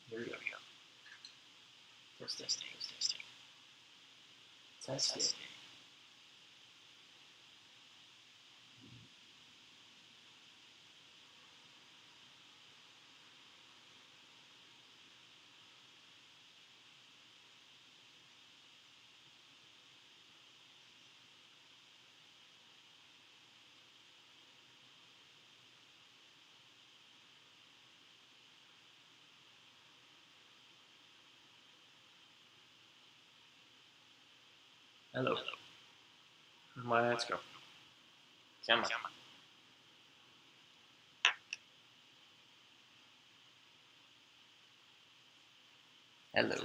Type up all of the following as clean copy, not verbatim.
Here we go. First testing. Testing. Hello. Let's go. Come on. Hello.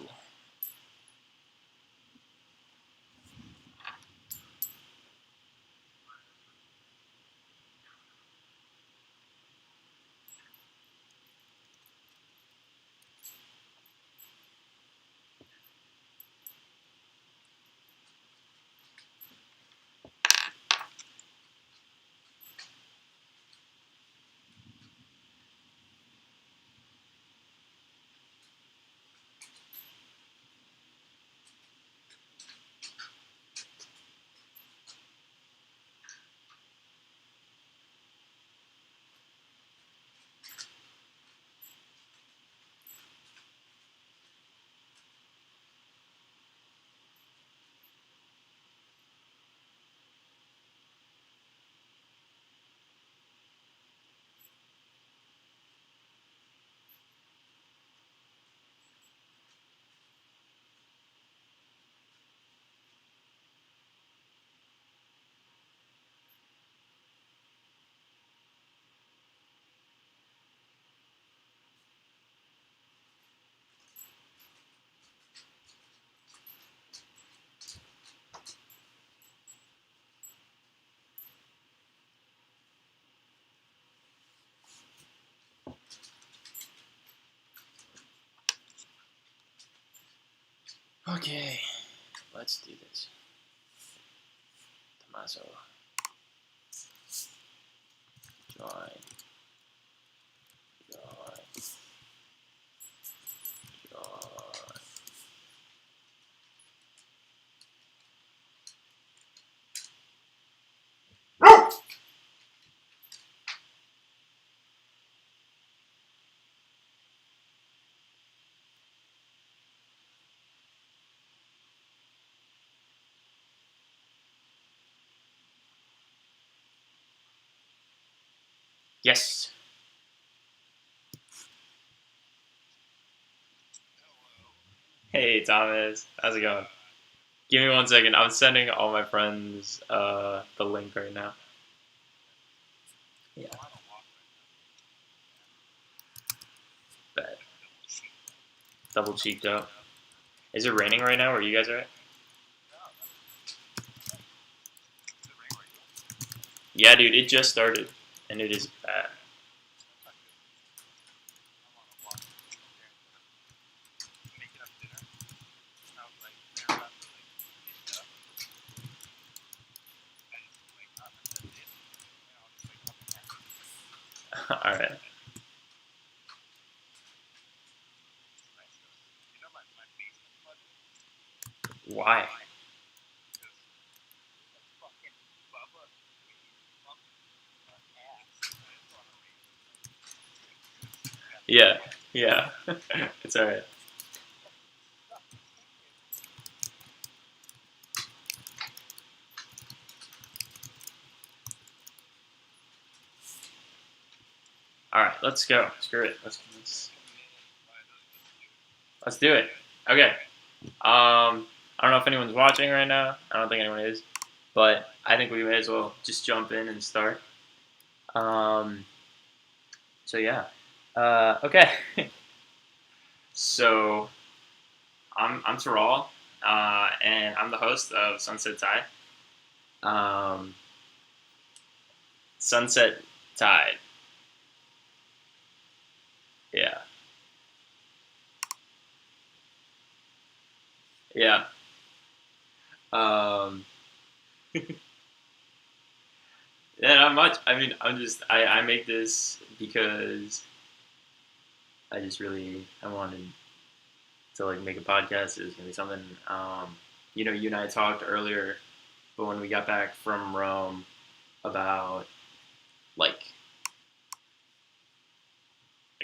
Okay. Let's do this. Tommaso. Join. Yes. Hey Thomas, how's it going? Give me 1 second. I'm sending all my friends the link right now. Yeah. Bet. Double cheeked out. Is it raining right now where you guys are at? Yeah, dude, it just started, and it is bad. All right. Why? Yeah. Yeah. It's all right. All right. Let's go. Screw it. Let's do it. Okay. I don't know if anyone's watching right now. I don't think anyone is, but I think we may as well just jump in and start. Um, so yeah. Okay. So I'm Taral, and I'm the host of Sunset Tide. Um, Sunset Tide. Yeah. Yeah. Um, yeah, not much. I mean, I make this because I just really I wanted to like make a podcast. It was gonna be something. You and I talked earlier, but when we got back from Rome about like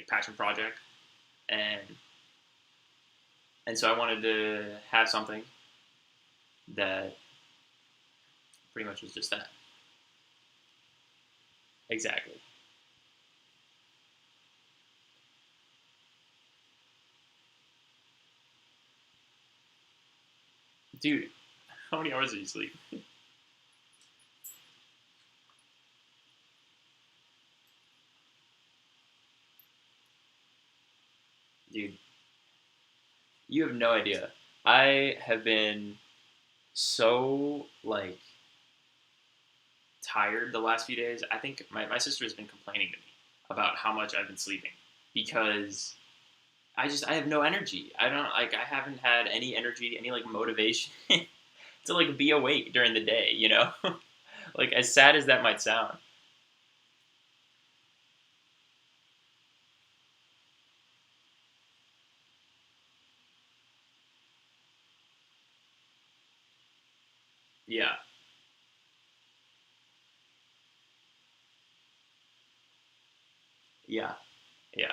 passion project, and so I wanted to have something that pretty much was just that. Exactly, dude. How many hours did you sleep, dude? You have no idea. I have been so like tired the last few days. I think my sister has been complaining to me about how much I've been sleeping because I have no energy. I don't like I haven't had any energy, any like motivation to like be awake during the day, you know? Like as sad as that might sound. Yeah. Yeah. Yeah.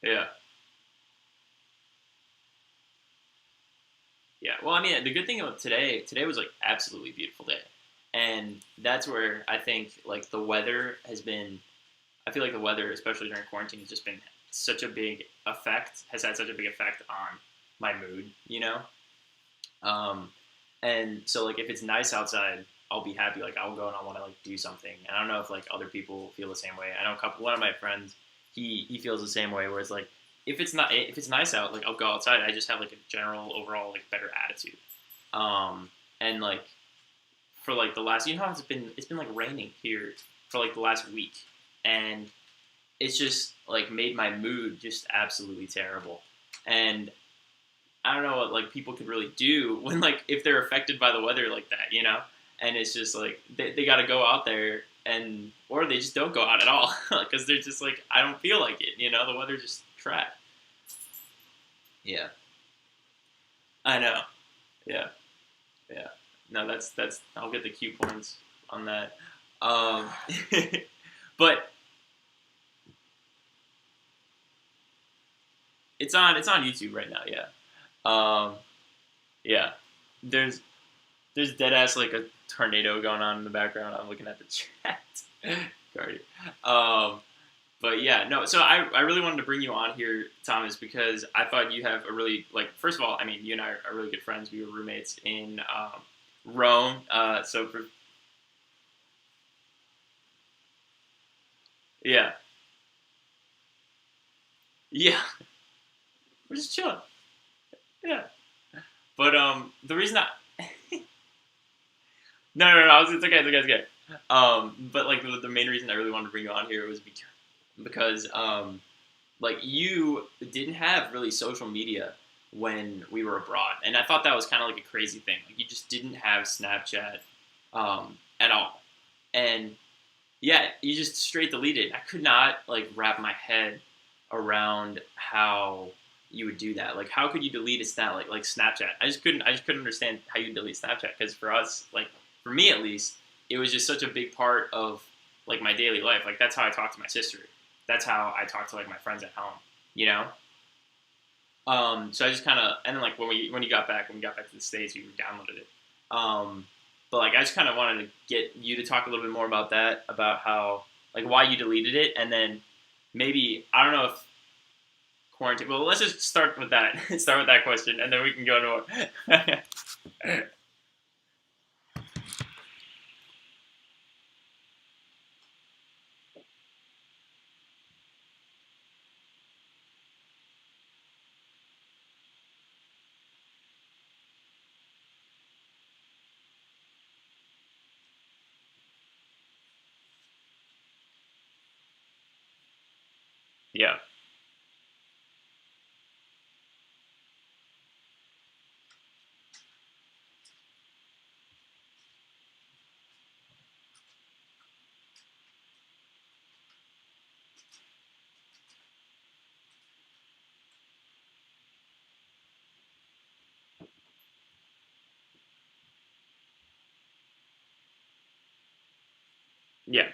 Yeah. Yeah. Well, I mean, the good thing about today was like absolutely beautiful day. And that's where I think like the weather has been I feel like the weather, especially during quarantine, has just been such a big effect, has had such a big effect on my mood, you know? Um, and so like if it's nice outside, I'll be happy. Like I'll go and I want to like do something. And I don't know if like other people feel the same way. I know one of my friends, he feels the same way. Where it's like if it's nice out, like I'll go outside. I just have like a general overall like better attitude. And like for like the last, you know how it's been like raining here for like the last week, and it's just like made my mood just absolutely terrible. And I don't know what like people could really do when like if they're affected by the weather like that, you know? And it's just like they got to go out there and or they just don't go out at all because they're just like I don't feel like it, you know? The weather just trash. Yeah, I know. Yeah, yeah. No, that's I'll get the cue points on that. Um, but it's on YouTube right now. Yeah. Um, yeah. There's There's dead ass like a tornado going on in the background. I'm looking at the chat. Cardi. Um, but yeah, no. So I really wanted to bring you on here, Thomas, because I thought you have a really like. First of all, I mean, you and I are really good friends. We were roommates in Rome. So for yeah, yeah, we're just chilling. Yeah, but the reason I no, it's okay, it's okay, it's okay. But like the main reason I really wanted to bring you on here was because like you didn't have really social media when we were abroad, and I thought that was kind of like a crazy thing. Like you just didn't have Snapchat at all, and yeah, you just straight deleted. I could not like wrap my head around how you would do that. Like, how could you delete a snap like Snapchat? I just couldn't understand how you delete Snapchat because for us, like for me at least, it was just such a big part of like my daily life. Like that's how I talk to my sister. That's how I talk to like my friends at home. You know. So I just kind of and then like when we got back to the states, you downloaded it. But like I just kind of wanted to get you to talk a little bit more about that, about how like why you deleted it, and then maybe I don't know if quarantine. Well, let's just start with that. Start with that question, and then we can go to more. Yeah, Yeah.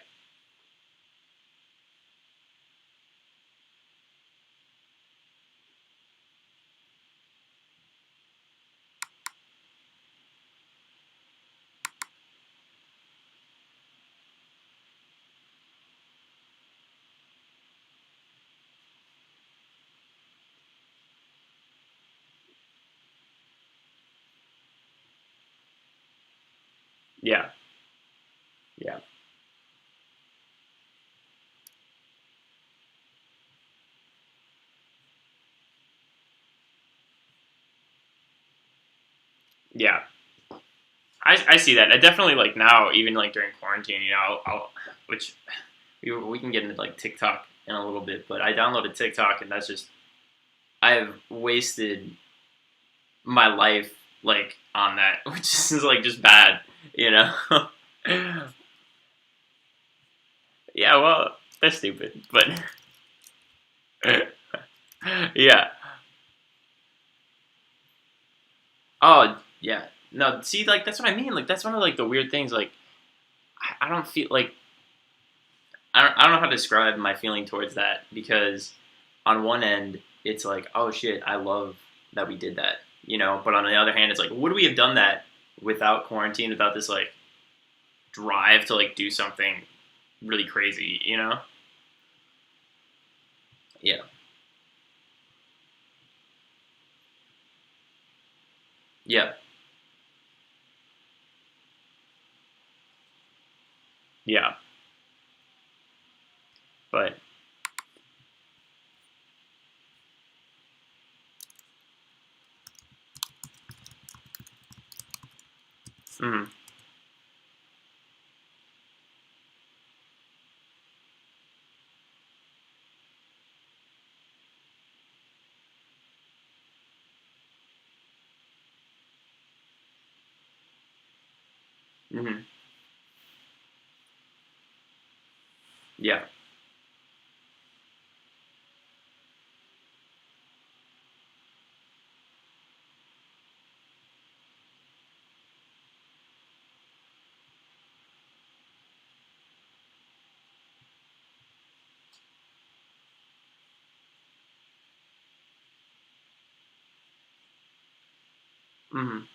Yeah. Yeah. Yeah. I see that. I definitely like now, even like during quarantine, which we can get into like TikTok in a little bit, but I downloaded TikTok and that's just I've wasted my life like on that, which is like just bad, you know. Yeah, well, that's stupid, but yeah. Oh, yeah. No, see, like that's what I mean. Like that's one of like the weird things. Like I don't feel like I don't know how to describe my feeling towards that because on one end it's like oh shit I love that we did that but on the other hand it's like would we have done that without quarantine without this like drive to like do something really crazy. Yeah, yeah, yeah, but mm, mm, yeah, mm,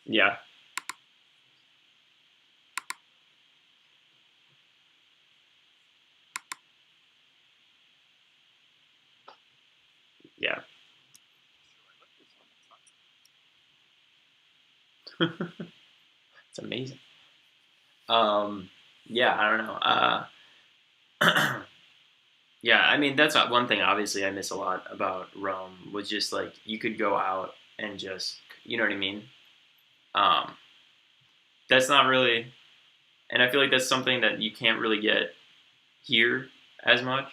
yeah, yeah. It's amazing. Yeah, I don't know. Yeah, I mean that's one thing. Obviously, I miss a lot about Rome was just like you could go out and just you know what I mean. Um, that's not really, and I feel like that's something that you can't really get here as much.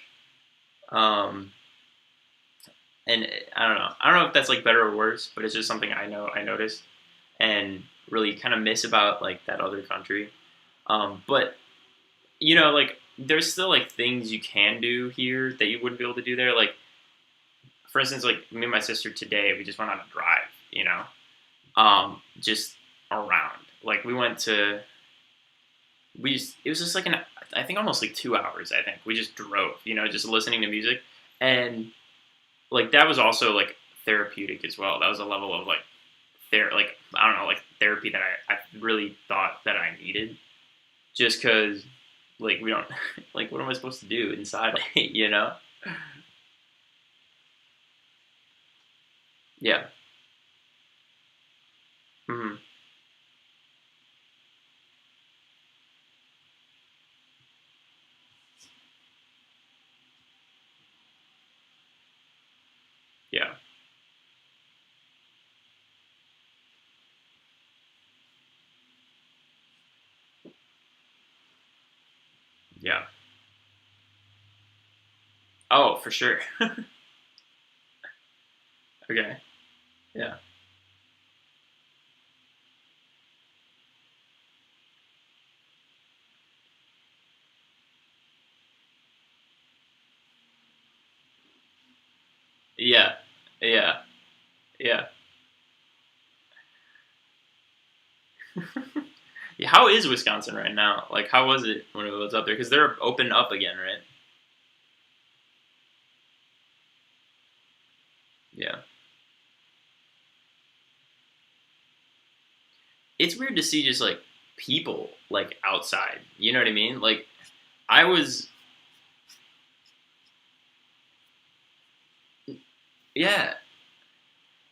Um, and I don't know. I don't know if that's like better or worse, but it's just something I noticed and really kind of miss about like that other country. But like there's still like things you can do here that you wouldn't be able to do there. Like for instance, like me and my sister today, we just went on a drive. Just around. Like we went to we just it was just like I think almost like 2 hours. I think we just drove. Just listening to music, and like that was also like therapeutic as well. That was a level of like like I don't know like therapy that I really thought that I needed. Just because like we don't like what am I supposed to do inside? Yeah. Hmm. Yeah. Yeah. Oh, for sure. Okay. Yeah. Yeah. Yeah. Yeah. Yeah. How is Wisconsin right now? Like, how was it when it was up there? Because they're open up again, right? Yeah. It's weird to see just like people like outside. You know what I mean? Like, I was. Yeah.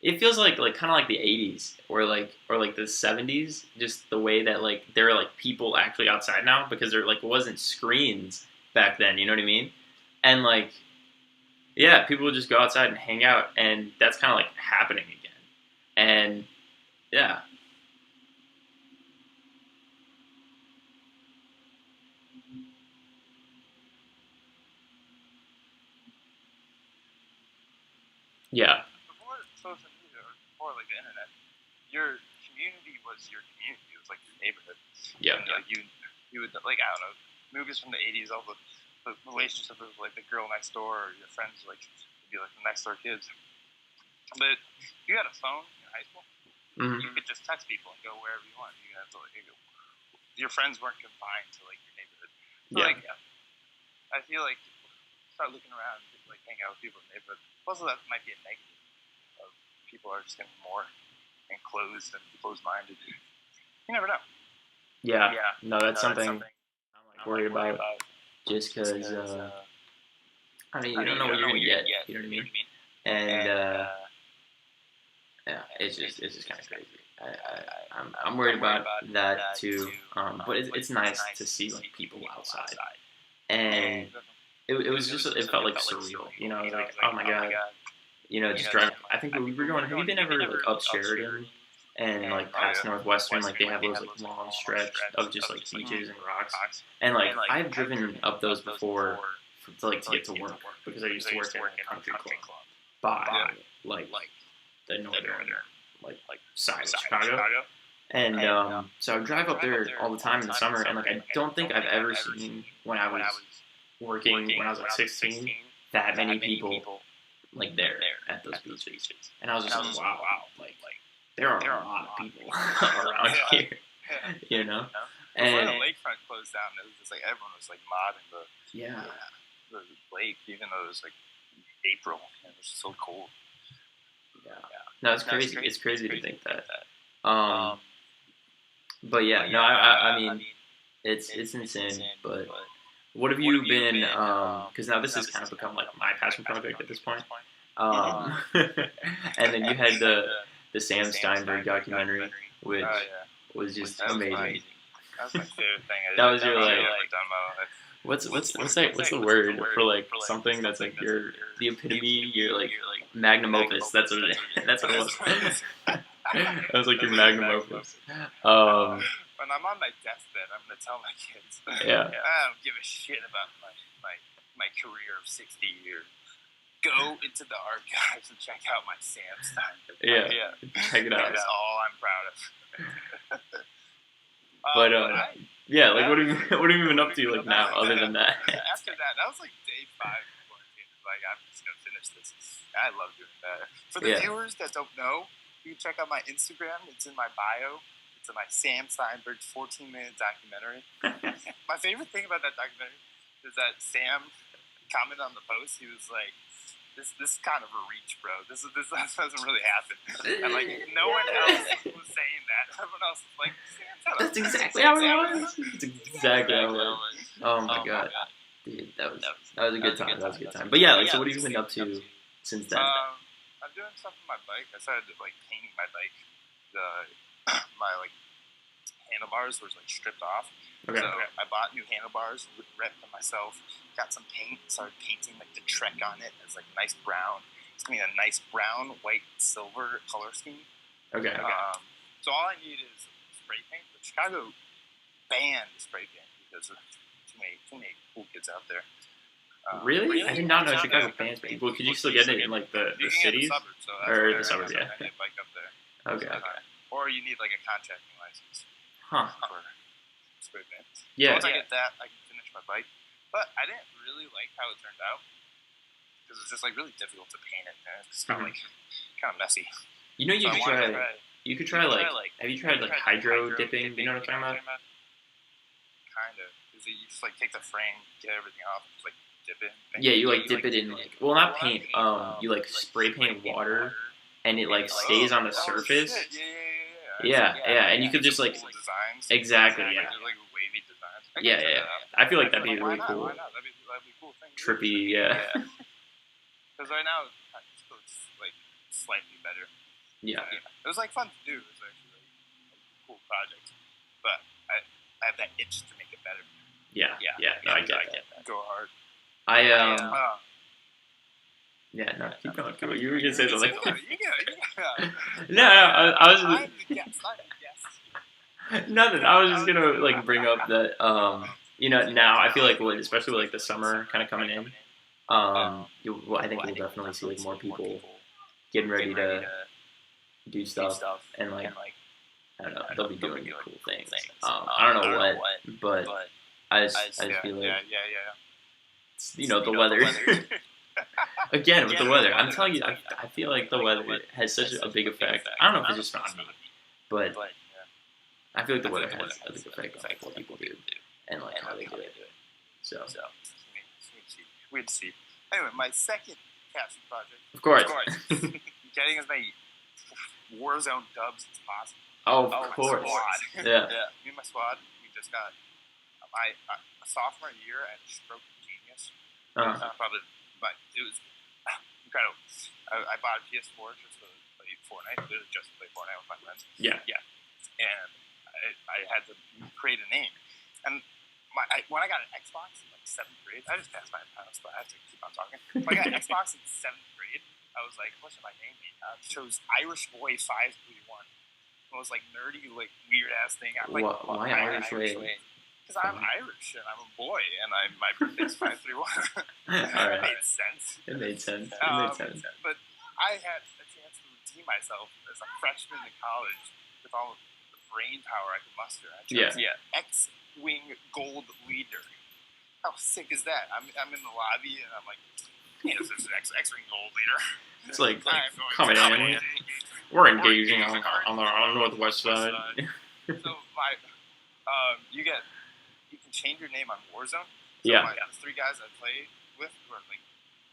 It feels like kind of like the '80s or like the '70s. Just the way that like there are like people actually outside now because there like wasn't screens back then. You know what I mean? And like yeah, people would just go outside and hang out, and that's kind of like happening again. And yeah, yeah, Before social media or before like the internet, your community was your community. It was like your neighborhood. yeah, And like you would like I don't know movies from the '80s, all the relationship of like the girl next door or your friends like would be like the next door kids. But if you had a phone in high school, hmm you could just text people and go wherever you want. You have to like your friends weren't confined to like your neighborhood. So yeah, like I feel like start looking around, like hang out with people in the neighborhood. Also, that might be a negative. Of people are just getting more enclosed and closed-minded. You never know. yeah. Yeah, No, that's no, that's something something I'm like I'm like worried worried about about. just Just because because I mean I you don't mean know you what don't you're know gonna what you're get. gonna get. You know what I You know mean? what I mean? And And yeah, it's just kind of crazy. I'm I'm worried worried about about that that too. too. But it's nice Nice to to see see like people people outside, outside. and And it was just it felt like surreal. You know, I was like, oh my god, you know, just drive. I think we were going. Have you been ever like up Sheridan and like past Northwestern? Like they have those like long stretch of just like beaches and rocks. And like I've driven up those before to like to get to work because I used to work in a country club by like the northern like side of Chicago. And so I would drive up there all the time in the summer, and like I don't think I've ever seen when I was working when I was like 16 that many people like there at those beaches. And I was just like, wow, like there are a lot of people around here, you know. Before And the lakefront closed down, it was just like everyone was like modding yeah, the lake, even though it was like April and it was so cold. yeah, no, it's crazy. It's crazy to think that. Um, But yeah, no, I mean, it's insane. But what have you been? Because now this has kind of become like my passion project at this point. And then you had the Sam Steinberg documentary, which was just amazing. That was my favorite thing. That was your like. ever done in my life. What's the word for like something that's like your the epitome, your like magnum opus? That's what it, that's what it was. That was like your magnum opus. When I'm on my deathbed, I'm gonna tell my kids. Yeah. I don't give a shit about my career of 60 years. Go into the archives and check out my Sam Steinberg. Yeah. Check it out. That's all I'm proud of. But yeah, like what have you been up to like now other than that? After that was like day 5 of quarantine. Like I'm just gonna finish this. I love doing that. For the viewers that don't know, you can check out my Instagram. It's in my bio. It's in my Sam Steinberg 14-minute documentary. My favorite thing about that documentary is that Sam commented on the post. He was like, "This is kind of a reach, bro. This doesn't really happen." And like no one else was saying that. Everyone else was like, "That's exactly how it was." That's exactly how it was. Oh my god, dude, that was a good time. That was a good time. But yeah, like so, what have you been up to since then? I'm doing stuff with my bike. I started like painting my bike. My like handlebars was like stripped off. Okay. So I bought new handlebars, ripped them myself. Got some paint. Started painting like the Trek on it. It's like nice brown. It's gonna be a nice brown, white, silver color scheme. Okay. So all I need is spray paint. But Chicago banned spray paint because of too many cool kids out there. Really? I did not know Chicago bans paint. Well, could you still get it in like the cities? Or the suburbs, yeah. I need a bike up there. Okay. Or you need like a contracting license. Huh. For spray paint. Yeah. So once I get that, I can finish my bike. But I didn't really like how it turned out because it's just like really difficult to paint it. It's kind of like kind of messy. You know, So I wanted to try. you could try like, have you tried like hydro dipping? You know what I'm talking about? Kind of. Is it you just like take the frame, get everything off, and just like dip it? Yeah, you like dip it in like, well, not paint. You like spray paint water, and it like stays on the surface. Shit. Yeah, and you could just like, Cool designs. exactly, yeah. They're like wavy designs. Yeah. I feel like that'd be Why really not? cool. Why not? That'd be a cool thing. Trippy, yeah. Because right now it's like slightly better. Yeah. It was like fun to do. It was actually like a cool project, but I have that itch to make it better. Yeah. No, I get that. Go hard. Yeah, no, keep going. You were gonna say something. You go. No, I was. I'm the guest. Nothing. I was just gonna like bring up that you know, now I feel like especially with like the summer kind of coming in, I think we'll definitely see like more people getting ready to do stuff and like I don't know, they'll be doing cool things. I don't know what, but I just feel like you know, the weather. Again, with the weather, I'm telling you, I feel like the weather has such a big effect. I don't know if it's just on me, but I feel like the weather has a big effect on like what people do and like how they do it. So we'd see. Anyway, my second passion project. Of course. Getting as many Warzone dubs as possible. Oh, of course. Yeah. Me and my squad, we just got my sophomore year at Stroke of Genius. Probably, but it was incredible. I bought a PS4 just to play Fortnite. Literally just to play Fortnite with my friends. Yeah. And I had to create a name. And when I got an Xbox in like 7th grade, I just passed my house, but I have to keep on talking. When I got an Xbox in 7th grade, I was like, what should my name be? I chose Irish Boy 531. It was like nerdy, like weird ass thing. I'm like, why Irish Way? Because I'm Irish and I'm a boy and my birthday's 531. Alright. It made sense. But I had a chance to redeem myself as a freshman in college with all of the brain power I could muster. I chose X-Wing Gold Leader. How sick is that? I'm in the lobby and I'm like, this is an X-Wing Gold Leader. It's like coming in. We're engaging on the northwest side. So you can change your name on Warzone. So Yeah. The 3 guys I played with who are like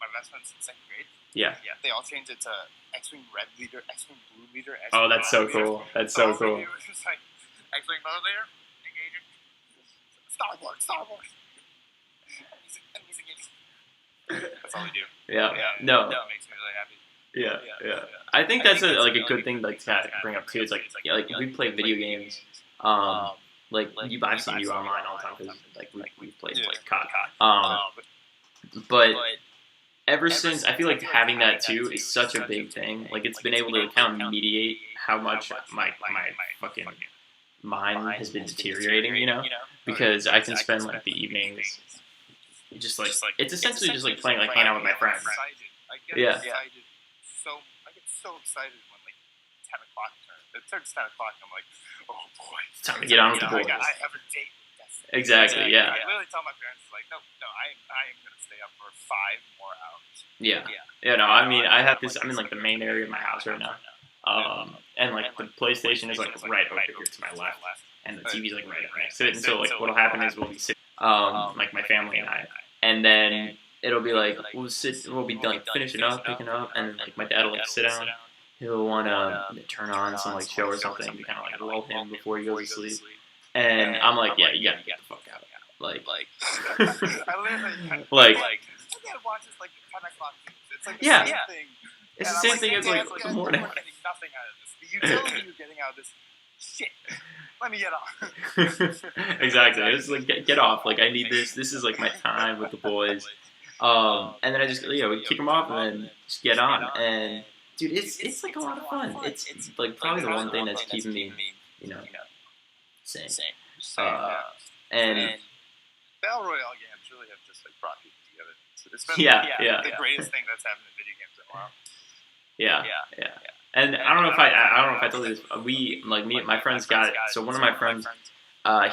my best friends in 2nd grade. Yeah. They all changed it to X-Wing Red Leader, X-Wing Blue Leader. Oh, that's so cool. That's so cool. It was just like X-Wing Blue Leader, engaging. Star Wars. Enemies engaging. That's all we do. Yeah. No. That makes me really happy. Yeah. I think that's a good thing like to bring up too. It's like we play video games. Like I've seen you online all the time because like we've played like COD. But ever since I feel like having that too is such a big thing. Like it's been able to kind of mediate how much my fucking mind has been deteriorating. You know, because I can spend like the evenings just like it's essentially just like playing like hanging out with my friends. I get so excited when like 10 o'clock turns. It turns 10 o'clock. I'm like, oh boy, it's time to get on with the boys. I have a date with Destiny. Exactly. Yeah. I literally tell my parents like, no, I am gonna stay up for 5 more hours. Yeah. No, I mean, I have this. I'm in like the main area of my house right now. And like the PlayStation is like right over here to my left, and the TV's like right next to it. And so like what'll happen is we'll be sitting, like my family and I, and then it'll be like we'll be done finishing up, picking up, and then like my dad will like sit down. He'll want to turn on some like show or something to kind of like lull him before he goes to sleep. And I'm like, yeah, you gotta get the fuck out. Like, I literally like. I gotta watch this like 10 o'clock news. It's like the same thing. It's the same thing as like the morning. I'm getting nothing out of this. The utility you're getting out of this shit. Let me get off. Exactly. It's like get off. Like I need this. This is like my time with the boys. And then I just we kick them off and then just get on. And dude, it's like a lot of fun. It's like probably the one thing that's keeping me, sane. And Battle Royale games really have just like brought people together. It's been the greatest thing that's happened in video games in a while. Yeah. And I don't know if I told you this. Me and my friends got it. So one of my friends,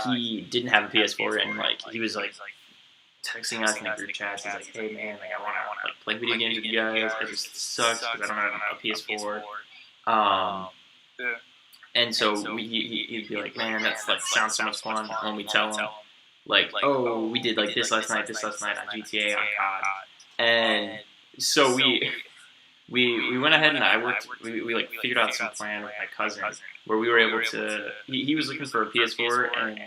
he didn't have a PS4 and like he was like texting us in the group chats. He's like, "Hey man, like I want to like play video games with you guys. It just sucks because I don't have a PS4." Yeah. And so he'd be like, man, that's like sounds so much fun. When we tell him, like, oh, we did like this last night on GTA on COD, and so we went ahead and we like figured out some plan with my cousin where we were able to. He was looking for a PS4 and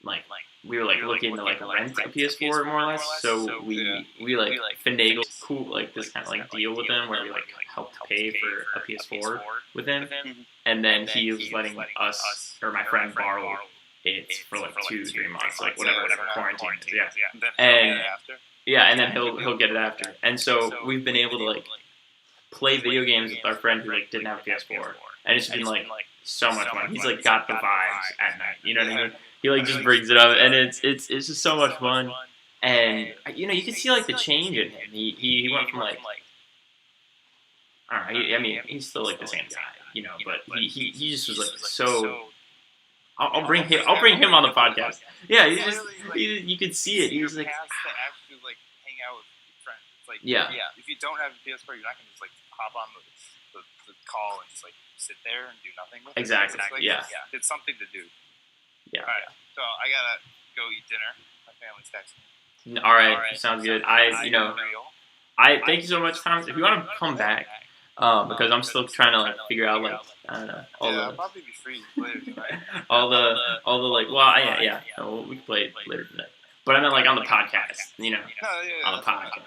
like we were like looking to like rent a PS4 more or less. So we like finagled cool like this kind of like deal with him where we like helped pay for a PS4 with him, and then he was letting us or my friend borrow it for like 2-3 months, like whatever quarantine is. And then he'll get it after. And so we've been able to like play video games with our friend who like didn't have a PS4, and it's been like so much fun. He's like got the vibes at night, you know what I mean? He like just brings it up, and it's just so much fun. And you know, you can see like the change in him. He went from like I don't know. I mean, he's still like the same guy, you know, but he just was like so. I'll bring him on the podcast. Yeah, you could see it. He was like. Actually, like hang out with friends. It's like if you don't have a PS4, you're not gonna just like hop on the call and just like sit there and do nothing with it. Exactly. Like, it's something to do. Yeah. All right. So I gotta go eat dinner. My family's texting me. All right. Sounds good. I thank you so much, Thomas. If you want to come back, because I'm still trying to like figure out like I don't know I'll probably be free later tonight. all the like well we can play it later tonight. But I meant like on the podcast, you know, on the podcast.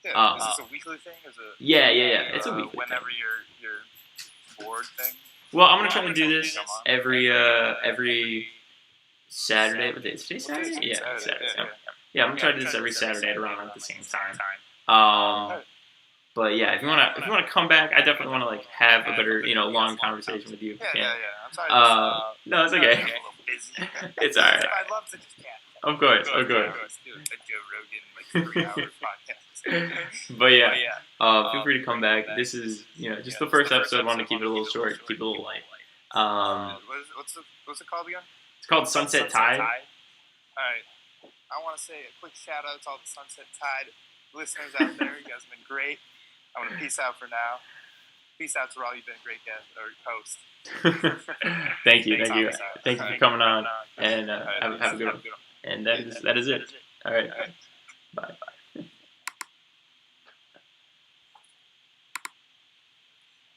Yeah, is this a weekly thing? Yeah. It's a weekly. Whenever you're bored thing. Well, I'm gonna try to do this every Saturday. What day is today? Saturday? Yeah, Saturday. Yeah, I'm gonna try to do this every Saturday around at the same time. But yeah, if you wanna come back, I definitely wanna like have a better long conversation with you. Yeah. I'm sorry. No, it's okay. I'm a little busy. It's alright. I'd love to just chat. Of course. Do a Joe Rogan like 3-hour podcast. But yeah, feel free to come back. This is just the first episode. I wanted to keep it a little short, keep it a little light. What's it called again? It's called Sunset Tide. All right. I want to say a quick shout out to all the Sunset Tide listeners out there. You guys have been great. I want to peace out for now. Peace out to all. You've been a great guest or host. Thank you for coming on, and have a good one. And that is it. All right. Bye.